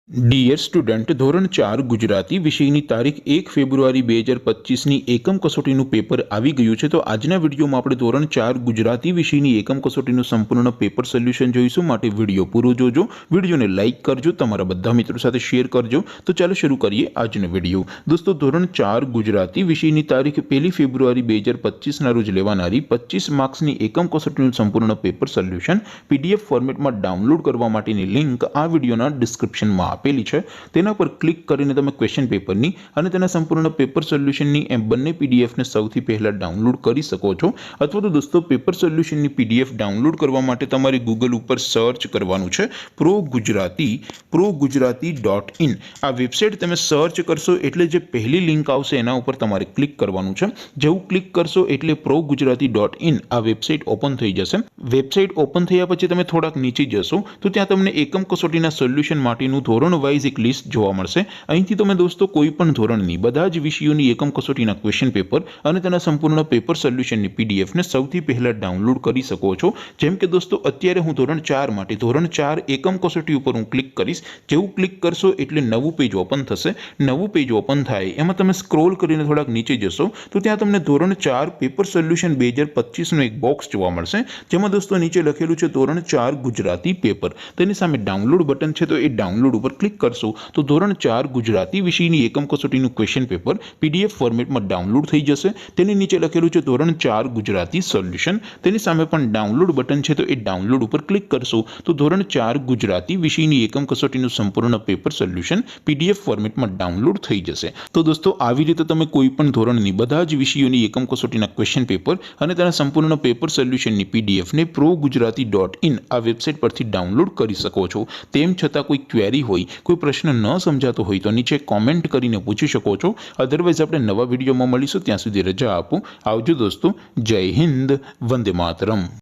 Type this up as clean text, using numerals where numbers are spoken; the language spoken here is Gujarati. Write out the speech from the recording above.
ડિયર સ્ટુડન્ટ, ધોરણ 4 ગુજરાતી વિષયની તારીખ 1 ફેબ્રુઆરી 2025ની એકમ કસોટીનું પેપર આવી ગયું છે। તો આજના વિડીયોમાં આપણે ધોરણ 4 ગુજરાતી વિષયની એકમ કસોટીનું સંપૂર્ણ પેપર સોલ્યુશન જોઈશું। માટે વિડીયો પૂરો જોજો, વિડીયોને લાઇક કરજો, તમારા બધા મિત્રો સાથે શેર કરજો। તો ચાલો શરૂ કરીએ આજનો વિડીયો। દોસ્તો, ધોરણ 4 ગુજરાતી વિષયની તારીખ 1 ફેબ્રુઆરી 2025ના રોજ લેવાનારી 25 માર્ક્સની એકમ કસોટીનું સંપૂર્ણ પેપર સોલ્યુશન પીડીએફ ફોર્મેટમાં ડાઉનલોડ કરવા માટેની લિંક આ વિડીયોના ડિસ્ક્રિપ્શનમાં આપેલી છે। તેના પર ક્લિક કરીને તમે ક્વેશ્ચન પેપરની અને તેના સંપૂર્ણ પેપર સોલ્યુશનની એમ બંને પીડીએફને સૌથી પહેલા ડાઉનલોડ કરી શકો છો। અથવા તો દોસ્તો, પેપર સોલ્યુશનની પીડીએફ ડાઉનલોડ કરવા માટે તમારે ગૂગલ ઉપર સર્ચ કરવાનું છે progujarati.in। આ વેબસાઇટ તમે સર્ચ કરશો એટલે જે પહેલી લિંક આવશે એના ઉપર તમારે ક્લિક કરવાનું છે। જેવું ક્લિક કરશો એટલે progujarati.in આ વેબસાઇટ ઓપન થઈ જશે। વેબસાઇટ ઓપન થયા પછી તમે થોડાક નીચે જશો તો ત્યાં તમને એકમ કસોટીના સોલ્યુશન માટેનું ધોરણ વાઇઝ એક લિસ્ટ જોવા મળશે। અહીંથી તમે દોસ્તો કોઈ પણ ધોરણની બધા જ વિષયોની એકમ કસોટીના ક્વેશ્ચન પેપર અને તેના સંપૂર્ણ પેપર સોલ્યુશનની પીડીએફને સૌથી પહેલા ડાઉનલોડ કરી શકો છો। જેમ કે દોસ્તો, અત્યારે હું ધોરણ 4 માટે ધોરણ 4 એકમ કસોટી ઉપર હું ક્લિક કરીશ। જેવું ક્લિક કરશો એટલે નવું પેજ ઓપન થશે। નવું પેજ ઓપન થાય એમાં તમે સ્ક્રોલ કરીને થોડાક નીચે જશો તો ત્યાં તમને ધોરણ 4 પેપર સોલ્યુશન 2025નું એક બોક્સ જોવા મળશે, જેમાં દોસ્તો નીચે લખેલું છે ધોરણ 4 ગુજરાતી પેપર। તેની સામે ડાઉનલોડ બટન છે, તો એ ડાઉનલોડ ઉપર ક્લિક કરશો તો ધોરણ 4 ગુજરાતી વિષયની એકમ કસોટીનું ક્વેશ્ચન પેપર પીડીએફ ફોર્મેટમાં ડાઉનલોડ થઈ જશે। તેની નીચે લખેલું છે ધોરણ 4 ગુજરાતી સોલ્યુશન। તેની સામે પણ ડાઉનલોડ બટન છે, તો એ ડાઉનલોડ ઉપર ક્લિક કરશો તો ધોરણ 4 ગુજરાતી વિષયની એકમ કસોટીનું સંપૂર્ણ પેપર સોલ્યુશન પીડીએફ ફોર્મેટમાં ડાઉનલોડ થઈ જશે। તો દોસ્તો, આવી રીતે તમે કોઈ પણ ધોરણની બધા જ વિષયોની એકમ કસોટીના ક્વેશ્ચન પેપર અને તેના સંપૂર્ણ પેપર સોલ્યુશનની પીડીએફને progujarati.in આ વેબસાઇટ પરથી ડાઉનલોડ કરી શકો છો। તેમ છતાં કોઈ ક્વેરી હોય, કોઈ પ્રશ્ન ન સમજાતો હોય તો નીચે કોમેન્ટ કરીને પૂછી શકો છો। અધરવાઇઝ આપણે નવા વિડીયોમાં મળીશું, ત્યાં સુધી રજા આપો। આવજો દોસ્તો, જય હિન્દ, વંદે માતરમ।